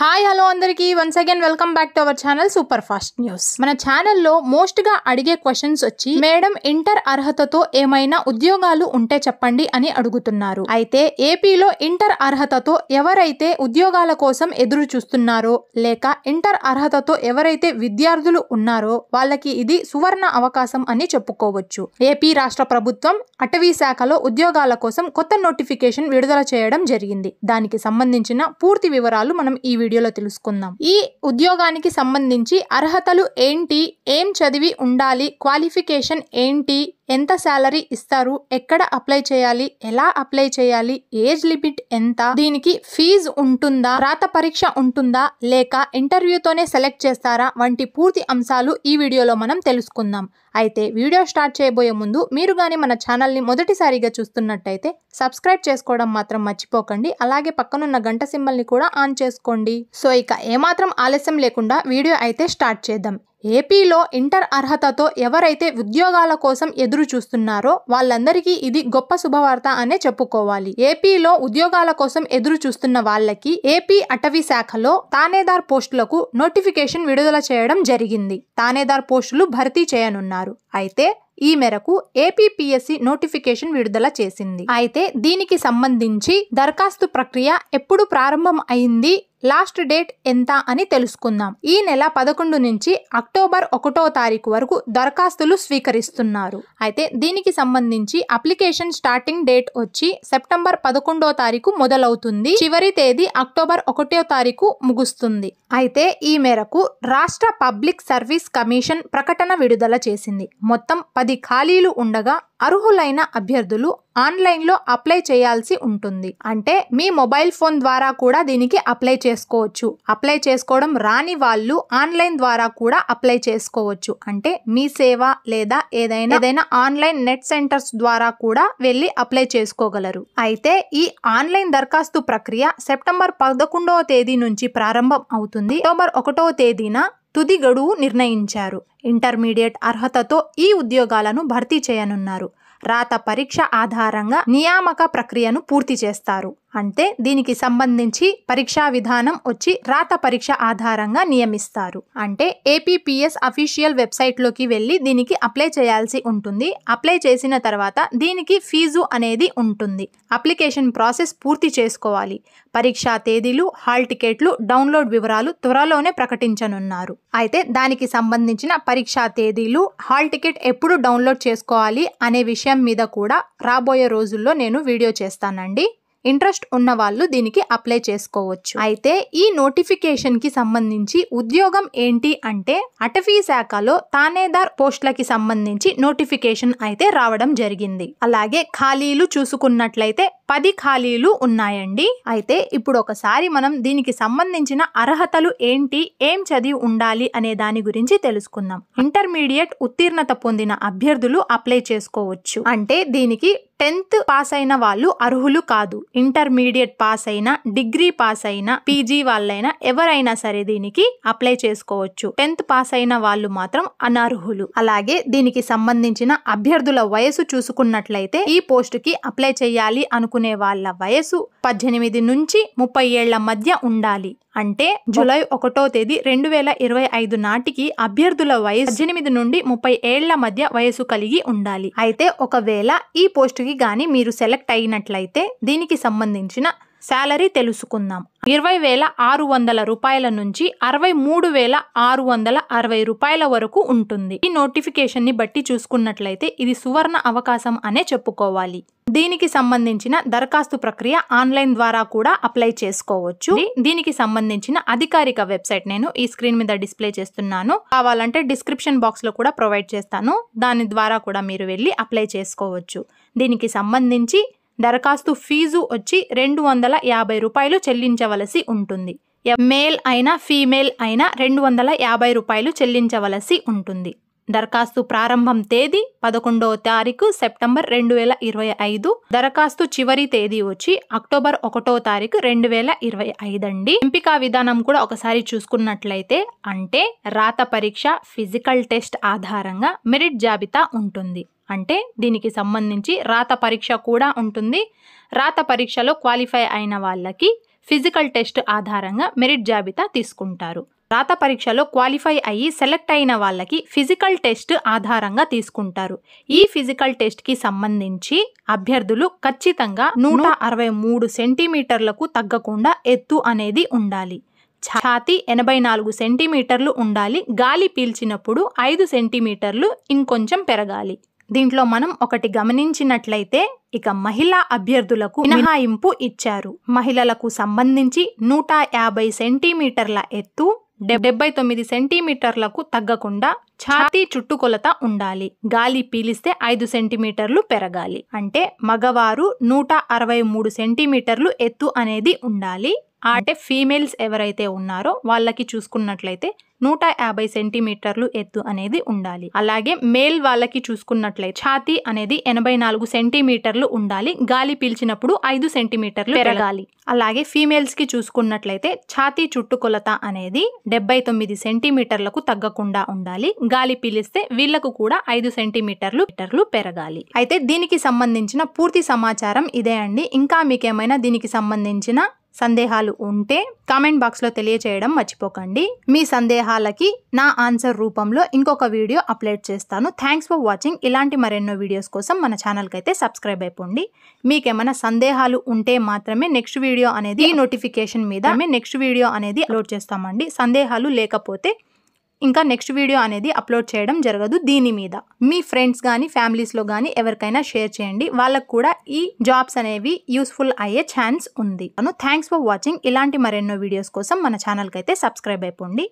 Hi hello అందరికీ once again welcome back to our channel super fast news. మన ఛానల్లో most గా అడిగే క్వశ్చన్స్ వచ్చి మేడం ఇంటర్ అర్హతతో ఏమైనా ఉద్యోగాలు ఉంటే చెప్పండి అని అడుగుతున్నారు. అయితే ఏపీలో ఇంటర్ అర్హతతో ఎవరైతే ఉద్యోగాల కోసం ఎదురు చూస్తున్నారో లేక ఇంటర్ అర్హతతో ఎవరైతే విద్యార్థులు ఉన్నారో వాళ్ళకి ఇది సువర్ణ అవకాశం అని చెప్పుకోవచ్చు. ఏపీ రాష్ట్ర ప్రభుత్వం అటవీ శాఖలో ఉద్యోగాల కోసం కొత్త నోటిఫికేషన్ విడుదల చేయడం జరిగింది. దానికి సంబంధించిన పూర్తి వివరాలు మనం ఈ వీడియోలో తెలుసుకుందాం. ఈ ఉద్యోగానికి సంబంధించి అర్హతలు ఏంటి, ఏం చదివి ఉండాలి, క్వాలిఫికేషన్ ఏంటి, ఎంత సాలరీ ఇస్తారు, ఎక్కడ అప్లై చేయాలి, ఎలా అప్లై చేయాలి, ఏజ్ లిమిట్ ఎంత, దీనికి ఫీజు ఉంటుందా, రాత పరీక్ష ఉంటుందా లేక ఇంటర్వ్యూతోనే సెలెక్ట్ చేస్తారా వంటి పూర్తి అంశాలు ఈ వీడియోలో మనం తెలుసుకుందాం. అయితే వీడియో స్టార్ట్ చేయబోయే ముందు మీరు గాని మన ఛానల్ని మొదటిసారిగా చూస్తున్నట్టయితే సబ్స్క్రైబ్ చేసుకోవడం మాత్రం మర్చిపోకండి. అలాగే పక్కనున్న గంట సింబల్ని కూడా ఆన్ చేసుకోండి. సో ఇక ఏమాత్రం ఆలస్యం లేకుండా వీడియో అయితే స్టార్ట్ చేద్దాం. ఏపీలో ఇంటర్ అర్హతతో ఎవరైతే ఉద్యోగాల కోసం ఎదురు చూస్తున్నారో వాళ్ళందరికీ ఇది గొప్ప శుభవార్త అనే చెప్పుకోవాలి. ఏపీలో ఉద్యోగాల కోసం ఎదురు చూస్తున్న వాళ్ళకి ఏపీ అటవీ శాఖలో తానేదార్ పోస్టులకు నోటిఫికేషన్ విడుదల చేయడం జరిగింది. తానేదార్ పోస్టులు భర్తీ చేయనున్నారు. అయితే ఈ మేరకు ఏపీపీఎస్సీ నోటిఫికేషన్ విడుదల చేసింది. అయితే దీనికి సంబంధించి దరఖాస్తు ప్రక్రియ ఎప్పుడు ప్రారంభం అయింది, లాస్ట్ డేట్ ఎంత అని తెలుసుకుందాం. ఈ నెల 11 నుంచి అక్టోబర్ 1వ తారీఖు వరకు దరఖాస్తులు స్వీకరిస్తున్నారు. అయితే దీనికి సంబంధించి అప్లికేషన్ స్టార్టింగ్ డేట్ వచ్చి సెప్టెంబర్ 11వ తారీఖు మొదలవుతుంది. చివరి తేదీ అక్టోబర్ 1వ తారీఖు ముగుస్తుంది. అయితే ఈ మేరకు రాష్ట్ర పబ్లిక్ సర్వీస్ కమిషన్ ప్రకటన విడుదల చేసింది. మొత్తం 10 ఖాళీలు ఉండగా అర్హులైన అభ్యర్థులు ఆన్లైన్లో అప్లై చేయాల్సి ఉంటుంది. అంటే మీ మొబైల్ ఫోన్ ద్వారా కూడా దీనికి అప్లై చేసుకోవచ్చు. అప్లై చేసుకోవడం రాని వాళ్ళు ఆన్లైన్ ద్వారా కూడా అప్లై చేసుకోవచ్చు. అంటే మీ సేవ లేదా ఏదైనా ఆన్లైన్ నెట్ సెంటర్స్ ద్వారా కూడా వెళ్ళి అప్లై చేసుకోగలరు. అయితే ఈ ఆన్లైన్ దరఖాస్తు ప్రక్రియ సెప్టెంబర్ 11వ తేదీ నుంచి ప్రారంభం అవుతుంది. అక్టోబర్ 1వ తేదీన తుది గడువు నిర్ణయించారు. ఇంటర్మీడియట్ అర్హతతో ఈ ఉద్యోగాలను భర్తీ చేయనున్నారు. రాత పరీక్ష ఆధారంగా నియామక ప్రక్రియను పూర్తి చేస్తారు. అంటే దీనికి సంబంధించి పరీక్షా విధానం వచ్చి రాత పరీక్ష ఆధారంగా నియమిస్తారు. అంటే ఏపీపీఎస్ అఫీషియల్ వెబ్సైట్ లోకి వెళ్ళి దీనికి అప్లై చేయాల్సి ఉంటుంది. అప్లై చేసిన తర్వాత దీనికి ఫీజు అనేది ఉంటుంది. అప్లికేషన్ ప్రాసెస్ పూర్తి చేసుకోవాలి. పరీక్షా తేదీలు, హాల్ టికెట్లు, డౌన్లోడ్ వివరాలు త్వరలోనే ప్రకటించనున్నారు. అయితే దానికి సంబంధించిన పరీక్షా తేదీలు, హాల్ టికెట్ ఎప్పుడు డౌన్లోడ్ చేసుకోవాలి అనే విషయం మీద కూడా రాబోయే రోజుల్లో నేను వీడియో చేస్తానండి. ఇంట్రెస్ట్ ఉన్న వాళ్ళు దీనికి అప్లై చేసుకోవచ్చు. అయితే ఈ నోటిఫికేషన్ కి సంబంధించి ఉద్యోగం ఏంటి అంటే అటవీ శాఖలో తానేదార్ పోస్టులకి సంబంధించి నోటిఫికేషన్ అయితే రావడం జరిగింది. అలాగే ఖాళీలు చూసుకున్నట్లయితే 10 ఖాళీలు ఉన్నాయండి. అయితే ఇప్పుడు ఒకసారి మనం దీనికి సంబంధించిన అర్హతలు ఏంటి, ఏం చదివి ఉండాలి అనే దాని గురించి తెలుసుకుందాం. ఇంటర్మీడియట్ ఉత్తీర్ణత పొందిన అభ్యర్థులు అప్లై చేసుకోవచ్చు. అంటే దీనికి 10th పాస్ అయిన వాళ్ళు అర్హులు కాదు. ఇంటర్మీడియట్ పాస్ అయినా, డిగ్రీ పాస్ అయినా, పీజీ వాళ్ళైనా ఎవరైనా సరే దీనికి అప్లై చేసుకోవచ్చు. 10th పాస్ అయిన వాళ్ళు మాత్రం అనర్హులు. అలాగే దీనికి సంబంధించిన అభ్యర్థుల వయసు చూసుకున్నట్లయితే ఈ పోస్ట్ కి అప్లై చేయాలి అనుకునే వాళ్ళ వయసు 18 నుంచి 30 ఏళ్ల మధ్య ఉండాలి. అంటే జూలై 1వ తేదీ 2025 నాటికి అభ్యర్థుల వయసు 18 నుండి 30 ఏళ్ల మధ్య వయసు కలిగి ఉండాలి. అయితే ఒకవేళ ఈ పోస్ట్ కి గాని మీరు సెలెక్ట్ అయినట్లయితే దీనికి సంబంధించిన సాలరీ తెలుసుకుందాం. 20,600 రూపాయల నుంచి 63,660 రూపాయల వరకు ఉంటుంది. ఈ నోటిఫికేషన్ ని బట్టి చూసుకున్నట్లయితే ఇది సువర్ణ అవకాశం అనే చెప్పుకోవాలి. దీనికి సంబంధించిన దరఖాస్తు ప్రక్రియ ఆన్లైన్ ద్వారా కూడా అప్లై చేసుకోవచ్చు. దీనికి సంబంధించిన అధికారిక వెబ్సైట్ నేను ఈ స్క్రీన్ మీద డిస్ప్లే చేస్తున్నాను. కావాలంటే డిస్క్రిప్షన్ బాక్స్ లో కూడా ప్రొవైడ్ చేస్తాను. దాని ద్వారా కూడా మీరు వెళ్ళి అప్లై చేసుకోవచ్చు. దీనికి సంబంధించి దరఖాస్తు ఫీజు వచ్చి 250 రూపాయలు చెల్లించవలసి ఉంటుంది. మేల్ అయినా ఫీమేల్ అయినా 250 రూపాయలు చెల్లించవలసి ఉంటుంది. దరఖాస్తు ప్రారంభం తేదీ 11వ తారీఖు సెప్టెంబర్ 2025. దరఖాస్తు చివరి తేదీ వచ్చి అక్టోబర్ 1వ తారీఖు 2025 అండి. ఎంపిక విధానం కూడా ఒకసారి చూసుకున్నట్లయితే అంటే రాత పరీక్ష, ఫిజికల్ టెస్ట్ ఆధారంగా మెరిట్ జాబితా ఉంటుంది. అంటే దీనికి సంబంధించి రాత పరీక్ష కూడా ఉంటుంది. రాత పరీక్షలో క్వాలిఫై అయిన వాళ్ళకి ఫిజికల్ టెస్ట్ ఆధారంగా మెరిట్ జాబితా తీసుకుంటారు. రాత పరీక్షలో క్వాలిఫై అయ్యి సెలెక్ట్ అయిన వాళ్ళకి ఫిజికల్ టెస్ట్ ఆధారంగా తీసుకుంటారు. ఈ ఫిజికల్ టెస్ట్ కి సంబంధించి అభ్యర్థులు ఖచ్చితంగా 163 సెంటీమీటర్లకు తగ్గకుండా ఎత్తు అనేది ఉండాలి. ఛాతీ 84 సెంటీమీటర్లు ఉండాలి. గాలి పీల్చినప్పుడు 5 సెంటీమీటర్లు ఇంకొంచెం పెరగాలి. దీంట్లో మనం ఒకటి గమనించినట్లయితే ఇక మహిళా అభ్యర్థులకు మినహాయింపు ఇచ్చారు. మహిళలకు సంబంధించి 150 సెంటీమీటర్ల ఎత్తు 79 సెంటీమీటర్లకు తగ్గకుండా ఛాతీ చుట్టుకొలత ఉండాలి. గాలి పీలిస్తే 5 సెంటీమీటర్లు పెరగాలి. అంటే మగవారు 163 సెంటీమీటర్లు ఎత్తు అనేది ఉండాలి. అంటే ఫీమేల్స్ ఎవరైతే ఉన్నారో వాళ్ళకి చూసుకున్నట్లయితే 150 సెంటీమీటర్లు ఎత్తు అనేది ఉండాలి. అలాగే మేల్ వాళ్ళకి చూసుకున్నట్లయితే ఛాతీ అనేది 84 సెంటీమీటర్లు ఉండాలి. గాలి పీల్చినప్పుడు 5 సెంటీమీటర్లు పెరగాలి. అలాగే ఫీమేల్స్ కి చూసుకున్నట్లయితే ఛాతీ చుట్టుకొలత అనేది 79 సెంటీమీటర్లకు తగ్గకుండా ఉండాలి. గాలి పీలిస్తే వీళ్లకు కూడా 5 సెంటీమీటర్లు పెరగాలి. అయితే దీనికి సంబంధించిన పూర్తి సమాచారం ఇదే అండి. ఇంకా మీకేమైనా దీనికి సంబంధించిన సందేహాలు ఉంటే కామెంట్ బాక్స్ లో తెలియచేయడం మర్చిపోకండి. మీ సందేహాలకి నా ఆన్సర్ రూపంలో ఇంకొక వీడియో అప్లోడ్ చేస్తాను. Thanks for watching. ఇలాంటి మరెన్నో వీడియోస్ కోసం మన ఛానల్కి అయితే సబ్స్క్రైబ్ అయిపోండి. మీకేమైనా సందేహాలు ఉంటే మాత్రమే నెక్స్ట్ వీడియో అనేది నోటిఫికేషన్ మీద నెక్స్ట్ వీడియో అనేది అప్లోడ్ చేస్తామండి. సందేహాలు లేకపోతే ఇంకా నెక్స్ట్ వీడియో అనేది అప్లోడ్ చేయడం జరగదు. దీని మీద మీ ఫ్రెండ్స్ కానీ ఫ్యామిలీస్లో కానీ ఎవరికైనా షేర్ చేయండి. వాళ్ళకు కూడా ఈ జాబ్స్ అనేవి యూస్ఫుల్ అయ్యే ఛాన్స్ ఉంది. Thanks for watching. ఇలాంటి మరెన్నో వీడియోస్ కోసం మన ఛానల్కి అయితే సబ్స్క్రైబ్ అయిపోండి.